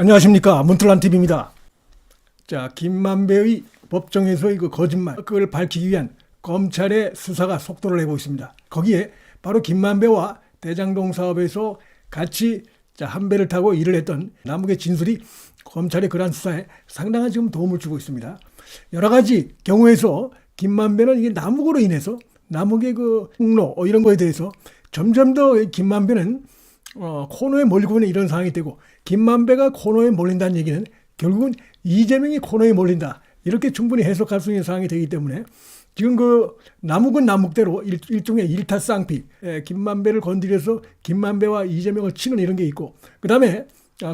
안녕하십니까, 문틀란TV입니다. 자, 김만배의 법정에서의 그 거짓말, 그걸 밝히기 위한 검찰의 수사가 속도를 내고 있습니다. 거기에 바로 김만배와 대장동 사업에서 같이 한 배를 타고 일을 했던 남욱의 진술이 검찰의 그러한 수사에 상당한 지금 도움을 주고 있습니다. 여러 가지 경우에서 김만배는 이게 남욱으로 인해서 남욱의 그 폭로 이런 거에 대해서 점점 더 김만배는 코너에 몰리고 있는 이런 상황이 되고, 김만배가 코너에 몰린다는 얘기는 결국은 이재명이 코너에 몰린다, 이렇게 충분히 해석할 수 있는 상황이 되기 때문에 지금 그 남욱은 남욱대로 일종의 일타쌍피, 김만배를 건드려서 김만배와 이재명을 치는 이런 게 있고, 그 다음에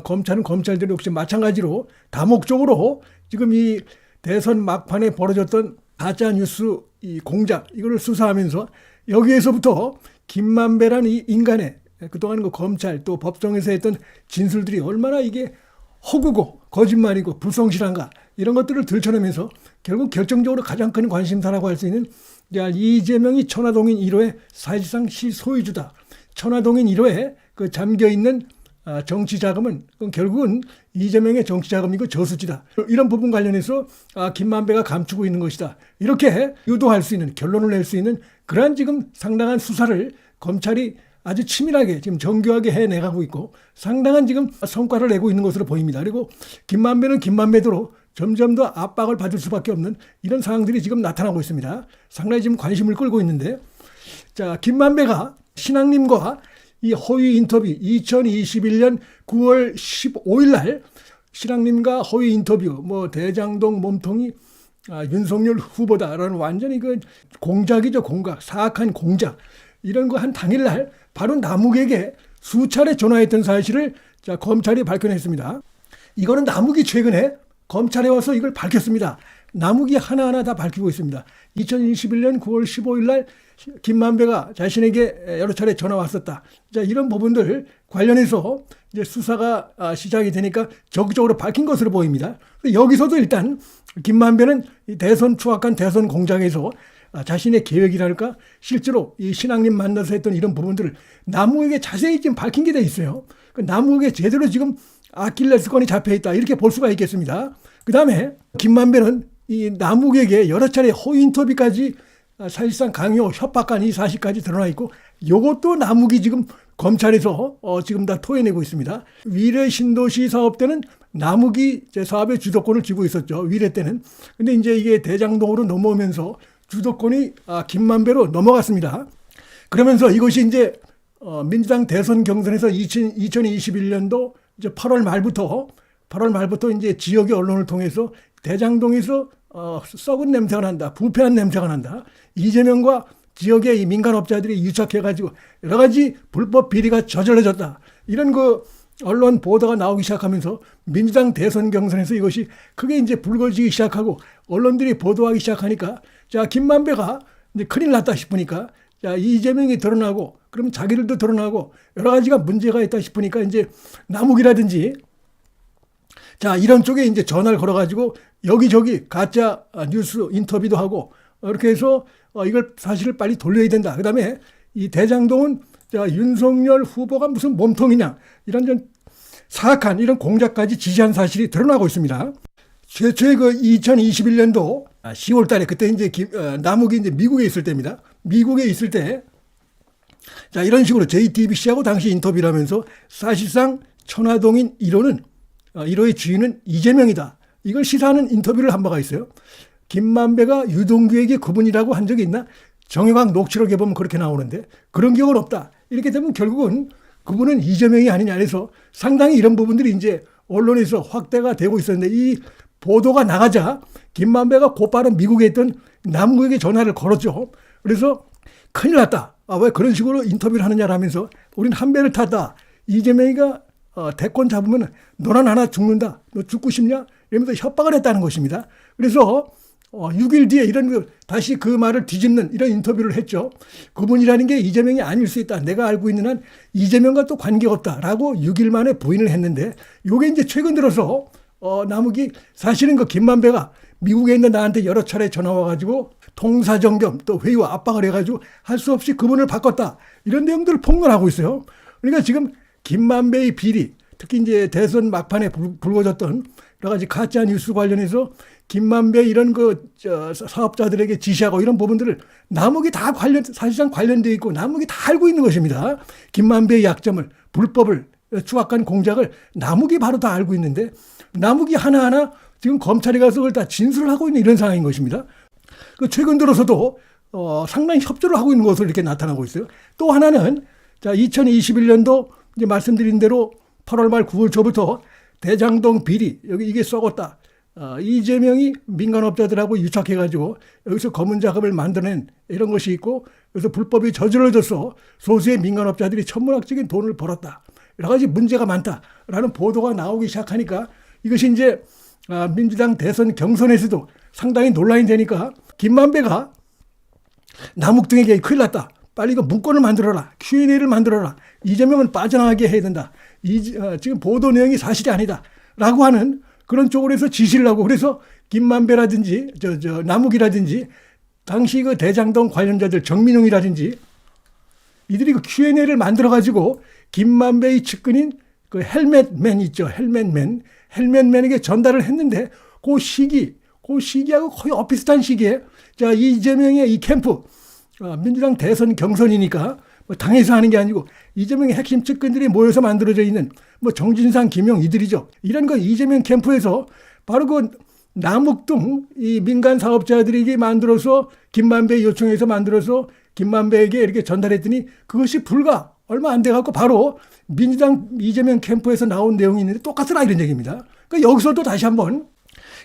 검찰은 검찰대로 역시 마찬가지로 다목적으로 지금 이 대선 막판에 벌어졌던 가짜뉴스 이 공작, 이거를 수사하면서 여기에서부터 김만배라는 이 인간의 그동안 그 검찰 또 법정에서 했던 진술들이 얼마나 이게 허구고 거짓말이고 불성실한가, 이런 것들을 들춰내면서 결국 결정적으로 가장 큰 관심사라고 할 수 있는 이재명이 천화동인 1호의 사실상 실소유주다, 천화동인 1호에 그 잠겨있는 정치 자금은 결국은 이재명의 정치 자금이고 저수지다, 이런 부분 관련해서 김만배가 감추고 있는 것이다, 이렇게 유도할 수 있는, 결론을 낼 수 있는 그러한 지금 상당한 수사를 검찰이 아주 치밀하게 지금 정교하게 해내가고 있고 상당한 지금 성과를 내고 있는 것으로 보입니다. 그리고 김만배는 김만배대로 점점 더 압박을 받을 수밖에 없는 이런 상황들이 지금 나타나고 있습니다. 상당히 지금 관심을 끌고 있는데, 자, 김만배가 신앙님과 이 허위 인터뷰 2021년 9월 15일 날 신앙님과 허위 인터뷰, 대장동 몸통이 윤석열 후보다라는 완전히 그 공작이죠, 공작, 사악한 공작, 이런 거 한 당일날 바로 남욱에게 수차례 전화했던 사실을 검찰이 밝혀냈습니다. 이거는 남욱이 최근에 검찰에 와서 이걸 밝혔습니다. 남욱이 하나하나 다 밝히고 있습니다. 2021년 9월 15일 날 김만배가 자신에게 여러 차례 전화 왔었다. 자, 이런 부분들 관련해서 이제 수사가 시작이 되니까 적극적으로 밝힌 것으로 보입니다. 여기서도 일단 김만배는 이 대선 추악한 대선 공작에서 자신의 계획이랄까, 실제로 이 신앙님 만나서 했던 이런 부분들을 남욱에게 자세히 지금 밝힌 게 돼 있어요. 남욱에게 제대로 지금 아킬레스건이 잡혀 있다, 이렇게 볼 수가 있겠습니다. 그 다음에 김만배는 이 남욱에게 여러 차례 허위 인터뷰까지 사실상 강요, 협박한 이 사실까지 드러나 있고, 이것도 남욱이 지금 검찰에서 지금 다 토해내고 있습니다. 위례 신도시 사업 때는 남욱이 사업의 주도권을 쥐고 있었죠, 위례 때는. 근데 이제 이게 대장동으로 넘어오면서 주도권이 김만배로 넘어갔습니다. 그러면서 이것이 이제 민주당 대선 경선에서 2021년도 이제 8월 말부터 이제 지역의 언론을 통해서 대장동에서 썩은 냄새가 난다, 부패한 냄새가 난다, 이재명과 지역의 이 민간업자들이 유착해가지고 여러 가지 불법 비리가 저질러졌다, 이런 그 언론 보도가 나오기 시작하면서 민주당 대선 경선에서 이것이 크게 이제 불거지기 시작하고 언론들이 보도하기 시작하니까, 자, 김만배가 이제 큰일 났다 싶으니까, 자, 이재명이 드러나고 그럼 자기들도 드러나고 여러 가지가 문제가 있다 싶으니까 이제 남욱이라든지 자, 이런 쪽에 이제 전화를 걸어가지고 여기저기 가짜 뉴스 인터뷰도 하고 이렇게 해서 이걸 사실을 빨리 돌려야 된다. 그 다음에 이 대장동은 윤석열 후보가 무슨 몸통이냐, 이런 좀 사악한 이런 공작까지 지시한 사실이 드러나고 있습니다. 최초의 그 2021년도 10월 달에, 그때 이제 남욱이 이제 미국에 있을 때입니다. 미국에 있을 때, 자, 이런 식으로 JTBC하고 당시 인터뷰를 하면서 사실상 천화동인 1호의 주인은 이재명이다, 이걸 시사하는 인터뷰를 한 바가 있어요. 김만배가 유동규에게 그분이라고 한 적이 있나? 정영학 녹취록에 보면 그렇게 나오는데 그런 기억은 없다. 이렇게 되면 결국은 그분은 이재명이 아니냐 해서 상당히 이런 부분들이 이제 언론에서 확대가 되고 있었는데, 이 보도가 나가자 김만배가 곧바로 미국에 있던 남욱에게 전화를 걸었죠. 그래서 큰일 났다, 왜 그런 식으로 인터뷰를 하느냐라면서 우린 한 배를 탔다, 이재명이가 대권 잡으면 너랑 하나 죽는다, 너 죽고 싶냐, 이러면서 협박을 했다는 것입니다. 그래서 6일 뒤에 다시 그 말을 뒤집는 이런 인터뷰를 했죠. 그분이라는 게 이재명이 아닐 수 있다, 내가 알고 있는 한 이재명과 또 관계가 없다라고 6일 만에 부인을 했는데, 요게 이제 최근 들어서 남욱이 사실은 그 김만배가 미국에 있는 나한테 여러 차례 전화 와가지고 통사정겸 또 회의와 압박을 해가지고 할 수 없이 그분을 바꿨다, 이런 내용들을 폭로하고 있어요. 그러니까 지금 김만배의 비리, 특히 이제 대선 막판에 불거졌던 여러 가지 가짜 뉴스 관련해서 김만배 이런 사업자들에게 지시하고 이런 부분들을 남욱이 다 사실상 관련되어 있고 남욱이 다 알고 있는 것입니다. 김만배의 약점을, 불법을 추악한 공작을 남욱이 바로 다 알고 있는데 남욱이 하나하나 지금 검찰에 가서 그걸 다 진술을 하고 있는 이런 상황인 것입니다. 최근 들어서도 상당히 협조를 하고 있는 것으로 이렇게 나타나고 있어요. 또 하나는 2021년도 이제 말씀드린 대로 8월 말 9월 초부터 대장동 비리 여기 이게 썩었다. 이재명이 민간업자들하고 유착해가지고 여기서 검은 자금을 만들어낸 이런 것이 있고 그래서 불법이 저질러져서 소수의 민간업자들이 천문학적인 돈을 벌었다. 여러 가지 문제가 많다라는 보도가 나오기 시작하니까 이것이 이제 민주당 대선 경선에서도 상당히 논란이 되니까 김만배가 남욱 등에게 큰일 났다. 빨리 이거 문건을 만들어라. Q&A를 만들어라. 이재명은 빠져나가게 해야 된다. 지금 보도 내용이 사실이 아니다. 라고 하는 그런 쪽으로 해서 지시를 하고 그래서 김만배라든지 남욱이라든지 당시 그 대장동 관련자들 정민용이라든지 이들이 그 Q&A를 만들어가지고 김만배의 측근인 그 헬멧맨 있죠. 헬멧맨에게 전달을 했는데 그 시기하고 거의 엇비슷한 시기에 이재명의 이 캠프 민주당 대선 경선이니까 당에서 하는 게 아니고 이재명의 핵심 측근들이 모여서 만들어져 있는 정진상, 김용 이들이죠. 이런 이재명 캠프에서 바로 그 남욱 등 이 민간 사업자들에게 만들어서 김만배 요청해서 만들어서 김만배에게 이렇게 전달했더니 그것이 불과 얼마 안 돼갖고 바로 민주당 이재명 캠프에서 나온 내용이 있는데 똑같으라 이런 얘기입니다. 그러니까 여기서도 다시 한번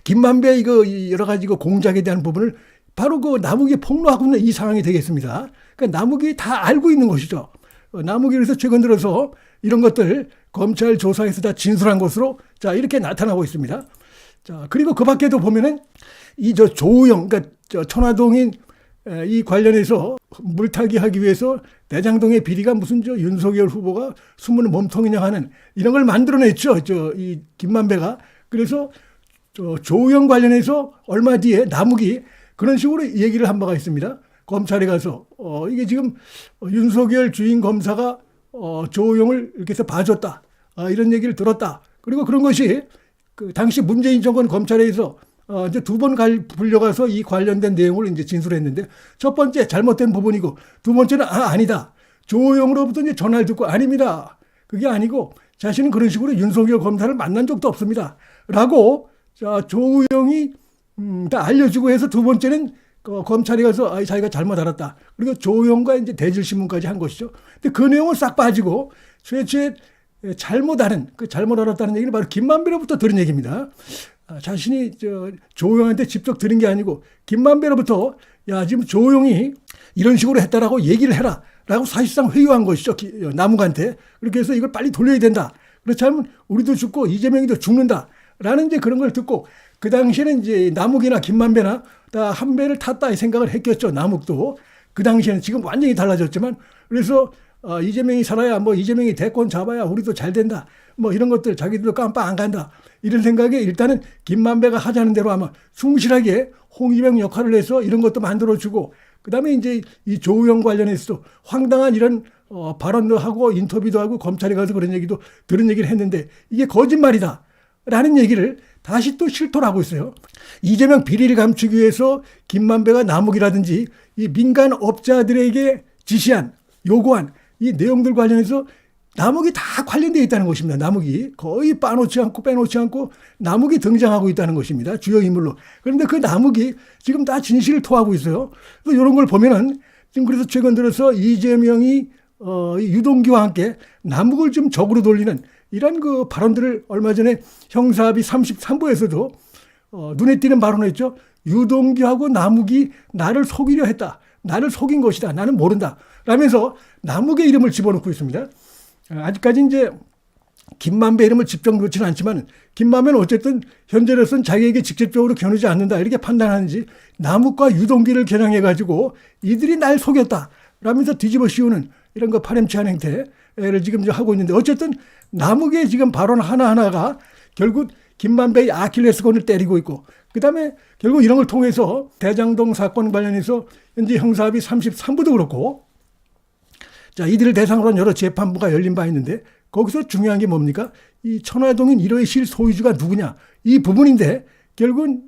김만배 여러 가지 공작에 대한 부분을 바로 남욱이 폭로하고 있는 이 상황이 되겠습니다. 그러니까 남욱이 다 알고 있는 것이죠. 남욱이 그래서 최근 들어서 이런 것들 검찰 조사에서 다 진술한 것으로 이렇게 나타나고 있습니다. 그리고 그 밖에도 보면은 조우영, 그러니까 천화동인 이 관련해서 물타기 하기 위해서 대장동의 비리가 무슨 윤석열 후보가 숨은 몸통이냐 하는 이런 걸 만들어냈죠. 이 김만배가. 그래서 조우영 관련해서 얼마 뒤에 남욱이 그런 식으로 얘기를 한 바가 있습니다. 검찰에 가서 이게 지금 윤석열 주인 검사가 조우영을 이렇게 해서 봐줬다. 이런 얘기를 들었다. 그리고 그런 것이 그 당시 문재인 정권 검찰에서 이제 2번 불려가서 이 관련된 내용을 이제 진술했는데 첫 번째 잘못된 부분이고 두 번째는 아니다. 조우영으로부터 이제 전화를 듣고 아닙니다. 그게 아니고 자신은 그런 식으로 윤석열 검사를 만난 적도 없습니다. 라고 조우영이 다 알려주고 해서 두 번째는 검찰에 가서 자기가 잘못 알았다. 그리고 조우영과 이제 대질신문까지 한 것이죠. 근데 그 내용은 싹 빠지고 최초에 잘못 알았다는 얘기는 바로 김만배로부터 들은 얘기입니다. 자신이 조우영한테 직접 들은 게 아니고 김만배로부터 지금 조우영이 이런 식으로 했다라고 얘기를 해라. 라고 사실상 회유한 것이죠. 남욱한테. 그렇게 해서 이걸 빨리 돌려야 된다. 그렇지 않으면 우리도 죽고 이재명이도 죽는다. 라는 이제 그런 걸 듣고 그 당시에는 이제 남욱이나 김만배나 다 한 배를 탔다 생각을 했겠죠. 남욱도. 그 당시에는 지금 완전히 달라졌지만 그래서 이재명이 살아야 이재명이 대권 잡아야 우리도 잘 된다. 이런 것들 자기들도 깜빡 안 간다. 이런 생각에 일단은 김만배가 하자는 대로 아마 충실하게 홍위병 역할을 해서 이런 것도 만들어주고 그다음에 이제 이 조우영 관련해서도 황당한 이런 발언도 하고 인터뷰도 하고 검찰에 가서 그런 얘기도 들은 얘기를 했는데 이게 거짓말이다. 라는 얘기를 다시 또 실토를 하고 있어요. 이재명 비리를 감추기 위해서 김만배가 남욱이라든지 이 민간 업자들에게 지시한 요구한 이 내용들 관련해서 남욱이 다 관련되어 있다는 것입니다. 남욱이 거의 빼놓지 않고 남욱이 등장하고 있다는 것입니다. 주요 인물로. 그런데 그 남욱이 지금 다 진실을 토하고 있어요. 그래서 이런 걸 보면은 지금 그래서 최근 들어서 이재명이 유동규와 함께 남욱을 좀 적으로 돌리는 이런 그 발언들을 얼마 전에 형사합의 33부에서도 눈에 띄는 발언을 했죠. 유동규하고 남욱이 나를 속이려 했다. 나를 속인 것이다. 나는 모른다. 라면서 남욱의 이름을 집어넣고 있습니다. 아직까지 이제 김만배 이름을 직접 놓지는 않지만 김만배는 어쨌든 현재로서는 자기에게 직접적으로 겨누지 않는다. 이렇게 판단하는지 남욱과 유동규를 겨냥해가지고 이들이 날 속였다. 라면서 뒤집어 씌우는 이런 거 파렴치한 행태를 지금 하고 있는데 어쨌든 남욱의 지금 발언 하나하나가 결국 김만배의 아킬레스건을 때리고 있고 그다음에 결국 이런 걸 통해서 대장동 사건 관련해서 현재 형사합의 33부도 그렇고 이들을 대상으로 한 여러 재판부가 열린 바 있는데 거기서 중요한 게 뭡니까? 이 천화동인 1호의 실소유주가 누구냐? 이 부분인데 결국은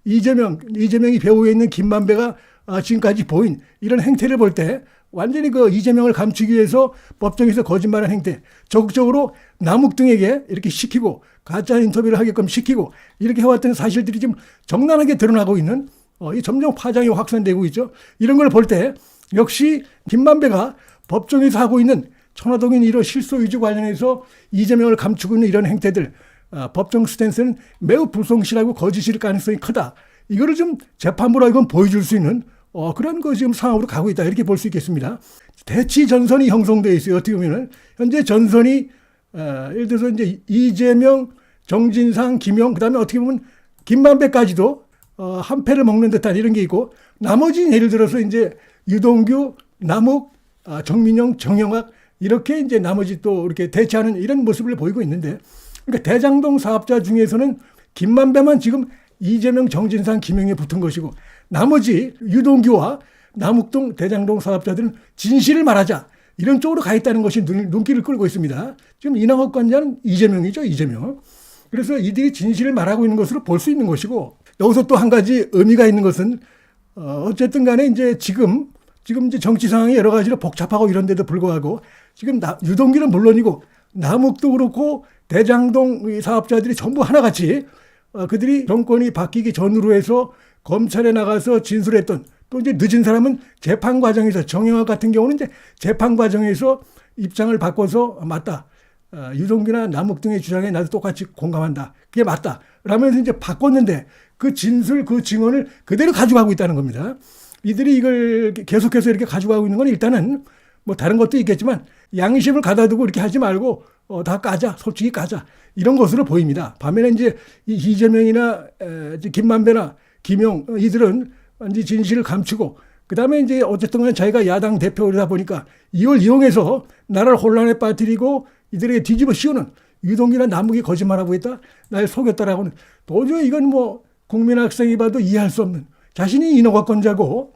이재명이 배후에 있는 김만배가 지금까지 보인 이런 행태를 볼 때 완전히 그 이재명을 감추기 위해서 법정에서 거짓말한 행태, 적극적으로 남욱 등에게 이렇게 시키고 가짜 인터뷰를 하게끔 시키고 이렇게 해왔던 사실들이 지금 적나라하게 드러나고 있는 이 점점 파장이 확산되고 있죠. 이런 걸 볼 때 역시 김만배가 법정에서 하고 있는 천화동인 1호 실소유주 관련해서 이재명을 감추고 있는 이런 행태들, 법정 스탠스는 매우 불성실하고 거짓일 가능성이 크다. 이거를 좀 재판부로 하여금 보여줄 수 있는 그런 거 지금 상황으로 가고 있다. 이렇게 볼 수 있겠습니다. 대치 전선이 형성되어 있어요. 어떻게 보면은 현재 전선이 예를 들어서 이제 이재명, 정진상, 김용, 그다음에 어떻게 보면 김만배까지도 한 패를 먹는 듯한 이런 게 있고, 나머지 예를 들어서 이제 유동규, 남욱, 정민영, 정영학 이렇게 이제 나머지 또 이렇게 대치하는 이런 모습을 보이고 있는데, 그러니까 대장동 사업자 중에서는 김만배만 지금 이재명, 정진상, 김용에 붙은 것이고, 나머지 유동규와 남욱동, 대장동 사업자들은 진실을 말하자 이런 쪽으로 가 있다는 것이 눈길을 끌고 있습니다. 지금 이낙업 관자는 이재명이죠, 이재명. 그래서 이들이 진실을 말하고 있는 것으로 볼 수 있는 것이고, 여기서 또 한 가지 의미가 있는 것은 어쨌든 간에 이제 지금 이제 정치 상황이 여러 가지로 복잡하고 이런데도 불구하고 지금 유동규는 물론이고 남욱도 그렇고 대장동 사업자들이 전부 하나같이 그들이 정권이 바뀌기 전으로 해서 검찰에 나가서 진술했던, 또 이제 늦은 사람은 재판 과정에서, 정영학 같은 경우는 이제 재판 과정에서 입장을 바꿔서 맞다. 유동규나 남욱 등의 주장에 나도 똑같이 공감한다. 그게 맞다. 라면서 이제 바꿨는데 그 진술, 그 증언을 그대로 가져가고 있다는 겁니다. 이들이 이걸 계속해서 이렇게 가져가고 있는 건 일단은 뭐 다른 것도 있겠지만 양심을 가다두고 이렇게 하지 말고 다 까자, 솔직히 까자, 이런 것으로 보입니다. 반면에 이제 이재명이나 김만배나 김용 이들은 완전히 진실을 감추고, 그 다음에 이제 어쨌든 간에 자기가 야당 대표이다 보니까 이걸 이용해서 나라를 혼란에 빠뜨리고 이들에게 뒤집어 씌우는, 유동규나 남욱이 거짓말하고 있다, 날 속였다라고는 도저히 이건 뭐 국민 학생이 봐도 이해할 수 없는, 자신이 인허가권자고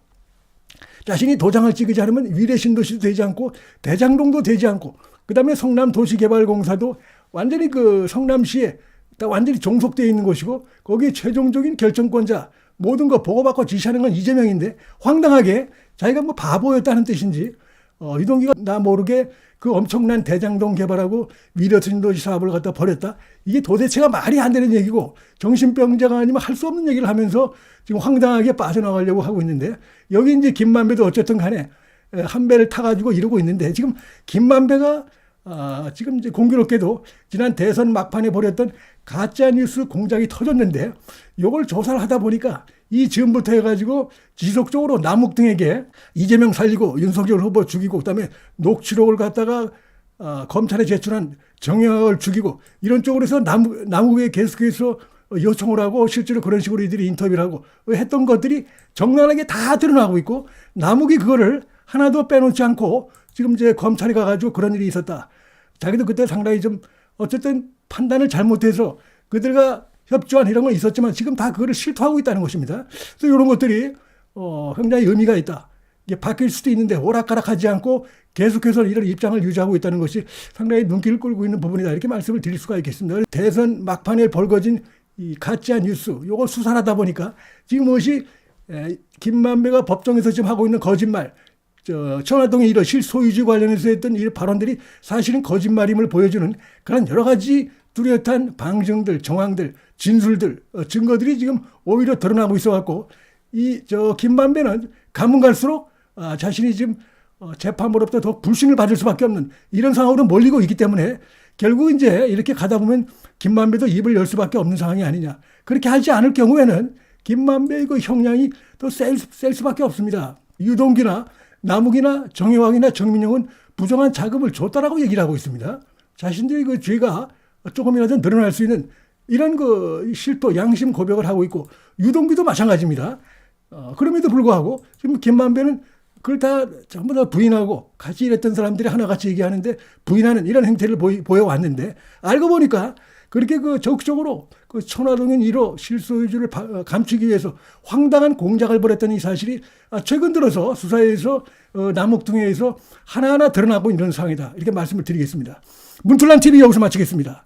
자신이 도장을 찍지 않으면 위례 신도시도 되지 않고 대장동도 되지 않고, 그 다음에 성남도시개발공사도 완전히 그 성남시에 완전히 종속되어 있는 것이고, 거기에 최종적인 결정권자, 모든 거 보고받고 지시하는 건 이재명인데 황당하게 자기가 뭐 바보였다는 뜻인지 유동규가 나 모르게 그 엄청난 대장동 개발하고 위례 신도시 사업을 갖다 버렸다. 이게 도대체가 말이 안 되는 얘기고 정신병자가 아니면 할 수 없는 얘기를 하면서 지금 황당하게 빠져나가려고 하고 있는데, 여기 이제 김만배도 어쨌든 간에 한 배를 타가지고 이러고 있는데, 지금 김만배가 지금 이제 공교롭게도 지난 대선 막판에 벌였던 가짜뉴스 공작이 터졌는데, 이걸 조사를 하다 보니까 이 즈음부터 해가지고 지속적으로 남욱 등에게 이재명 살리고 윤석열 후보 죽이고, 그다음에 녹취록을 갖다가 검찰에 제출한 정영학을 죽이고, 이런 쪽으로 해서 남욱에 계속해서 요청을 하고 실제로 그런 식으로 이들이 인터뷰를 하고 했던 것들이 적나라하게 다 드러나고 있고, 남욱이 그거를 하나도 빼놓지 않고 지금 이제 검찰에 가가지고 그런 일이 있었다. 자기도 그때 상당히 좀 어쨌든 판단을 잘못해서 그들과 협조한 이런 건 있었지만 지금 다 그거를 실토하고 있다는 것입니다. 그래서 이런 것들이 굉장히 의미가 있다. 이게 바뀔 수도 있는데 오락가락하지 않고 계속해서 이런 입장을 유지하고 있다는 것이 상당히 눈길을 끌고 있는 부분이다. 이렇게 말씀을 드릴 수가 있겠습니다. 대선 막판에 벌거진 이 가짜 뉴스, 요거 수사를 하다 보니까 지금 무엇이 김만배가 법정에서 지금 하고 있는 거짓말, 천화동의 이런 실소유주 관련해서 했던 이 발언들이 사실은 거짓말임을 보여주는 그런 여러 가지 뚜렷한 방증들, 정황들, 진술들, 증거들이 지금 오히려 드러나고 있어갖고 김만배는 가면 갈수록 자신이 지금 재판부로부터 더 불신을 받을 수밖에 없는 이런 상황으로 몰리고 있기 때문에 결국 이제 이렇게 가다 보면 김만배도 입을 열 수밖에 없는 상황이 아니냐. 그렇게 하지 않을 경우에는 김만배의 그 형량이 더 셀 수밖에 없습니다. 유동규나 남욱이나 정영학이나 정민영은 부정한 자금을 줬다라고 얘기를 하고 있습니다. 자신들의 그 죄가 조금이라도 늘어날 수 있는 이런 그 실토, 양심 고백을 하고 있고, 유동규도 마찬가지입니다. 그럼에도 불구하고 지금 김만배는 그걸 다 전부 다 부인하고 같이 일했던 사람들이 하나같이 얘기하는데 부인하는 이런 행태를 보여왔는데 알고 보니까 그렇게 그 적극적으로 그 천화동인 1호 실소유주를 감추기 위해서 황당한 공작을 벌였던 이 사실이 최근 들어서 수사에서 남욱동에서 하나하나 드러나고 있는 상황이다. 이렇게 말씀을 드리겠습니다. 문틀란 TV 여기서 마치겠습니다.